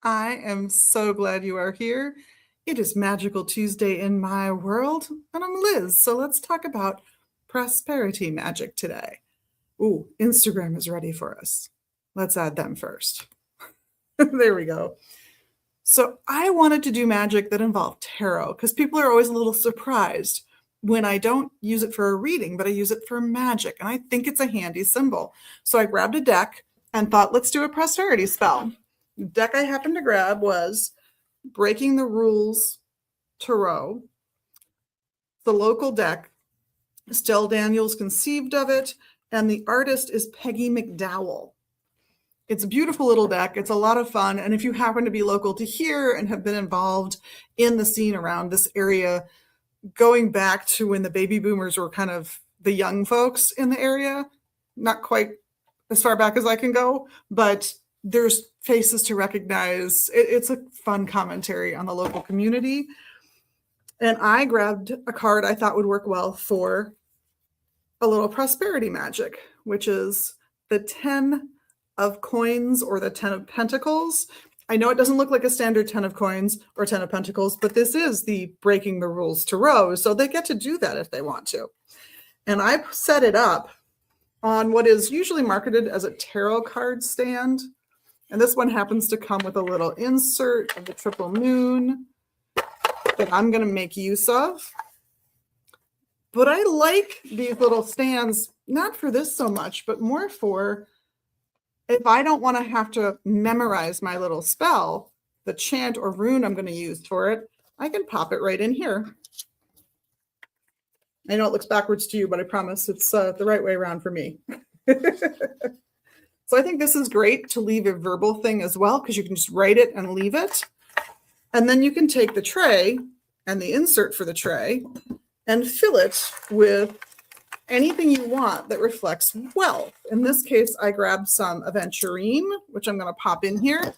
I am so glad you are here. It is Magical Tuesday in my world, and I'm Liz. So let's talk about prosperity magic today. Ooh, Instagram is ready for us. Let's add them first. There we go. So I wanted to do magic that involved tarot because people are always a little surprised when I don't use it for a reading, but I use it for magic. And I think it's a handy symbol. So I grabbed a deck and thought, let's do a prosperity spell. The deck I happened to grab was Breaking the Rules Tarot, the local deck. Stell Daniels conceived of it, and the artist is Peggy McDowell. It's a beautiful little deck. It's a lot of fun. And if you happen to be local to here and have been involved in the scene around this area, going back to when the baby boomers were kind of the young folks in the area, not quite as far back as I can go, but there's faces to recognize. It's a fun commentary on the local community. And I grabbed a card I thought would work well for a little prosperity magic, which is the 10 of coins or the 10 of pentacles. I know it doesn't look like a standard 10 of coins or 10 of pentacles, but this is the Breaking the Rules Tarot, so they get to do that if they want to. And I set it up on what is usually marketed as a tarot card stand. And this one happens to come with a little insert of the triple moon that I'm going to make use of. But I like these little stands, not for this so much, but more for if I don't want to have to memorize my little spell, the chant or rune I'm going to use for it, I can pop it right in here. I know it looks backwards to you, but I promise it's the right way around for me. So I think this is great to leave a verbal thing as well, because you can just write it and leave it. And then you can take the tray and the insert for the tray and fill it with anything you want that reflects wealth. In this case, I grabbed some aventurine, which I'm going to pop in here,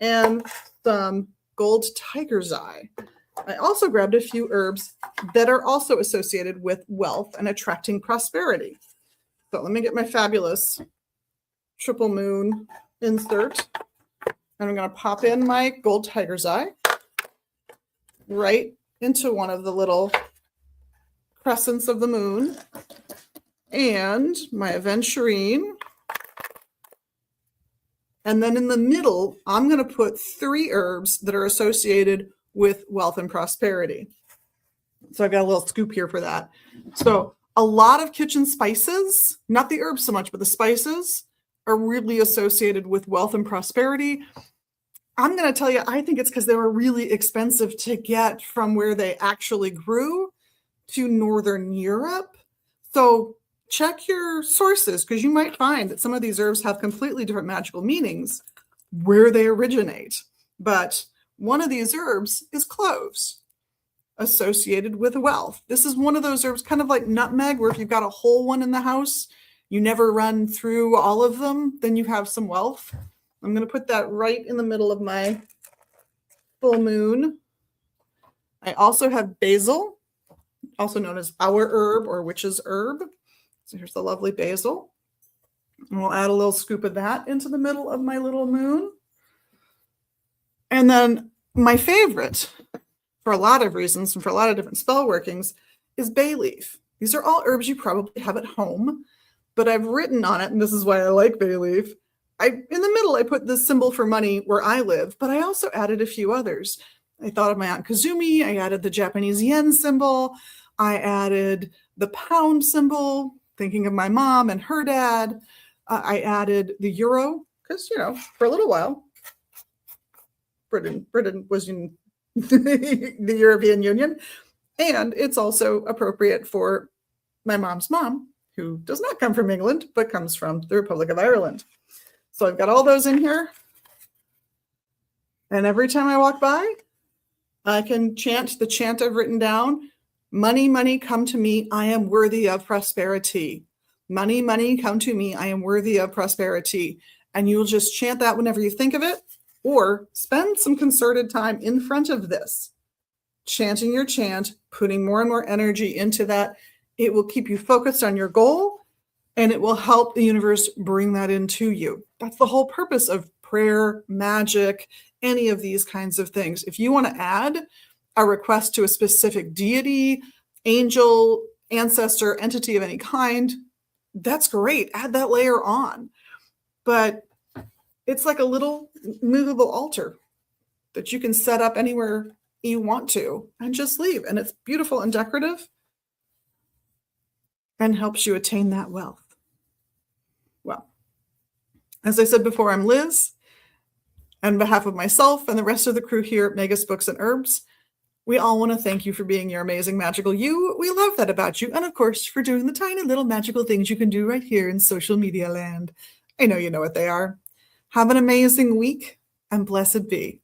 and some gold tiger's eye. I also grabbed a few herbs that are also associated with wealth and attracting prosperity. So let me get my fabulous triple moon insert. And I'm going to pop in my gold tiger's eye right into one of the little crescents of the moon, and my aventurine. And then in the middle, I'm going to put 3 herbs that are associated with wealth and prosperity. So I've got a little scoop here for that. So a lot of kitchen spices, not the herbs so much, but the spices are really associated with wealth and prosperity. I'm going to tell you, I think it's because they were really expensive to get from where they actually grew to Northern Europe. So check your sources, because you might find that some of these herbs have completely different magical meanings where they originate. But one of these herbs is cloves, associated with wealth. This is one of those herbs, kind of like nutmeg, where if you've got a whole one in the house, you never run through all of them, then you have some wealth. I'm going to put that right in the middle of my full moon. I also have basil, also known as our herb or witch's herb. So here's the lovely basil. And we'll add a little scoop of that into the middle of my little moon. And then my favorite, for a lot of reasons and for a lot of different spell workings, is bay leaf. These are all herbs you probably have at home, but I've written on it, and this is why I like bay leaf. In the middle, I put this symbol for money where I live, but I also added a few others. I thought of my Aunt Kazumi. I added the Japanese yen symbol. I added the pound symbol, thinking of my mom and her dad. I added the euro, because, for a little while, Britain was in the European Union. And it's also appropriate for my mom's mom, who does not come from England, but comes from the Republic of Ireland. So I've got all those in here. And every time I walk by, I can chant the chant I've written down. Money, money, come to me. I am worthy of prosperity. Money, money, come to me. I am worthy of prosperity. And you'll just chant that whenever you think of it, or spend some concerted time in front of this, chanting your chant, putting more and more energy into that. It will keep you focused on your goal, and it will help the universe bring that into you. That's the whole purpose of prayer, magic, any of these kinds of things. If you want to add a request to a specific deity, angel, ancestor, entity of any kind, that's great. Add that layer on. But it's like a little movable altar that you can set up anywhere you want to and just leave. And it's beautiful and decorative and helps you attain that wealth. Well, as I said before, I'm Liz. On behalf of myself and the rest of the crew here at Magus Books and Herbs, we all want to thank you for being your amazing magical you. We love that about you. And of course, for doing the tiny little magical things you can do right here in social media land. I know you know what they are. Have an amazing week and blessed be.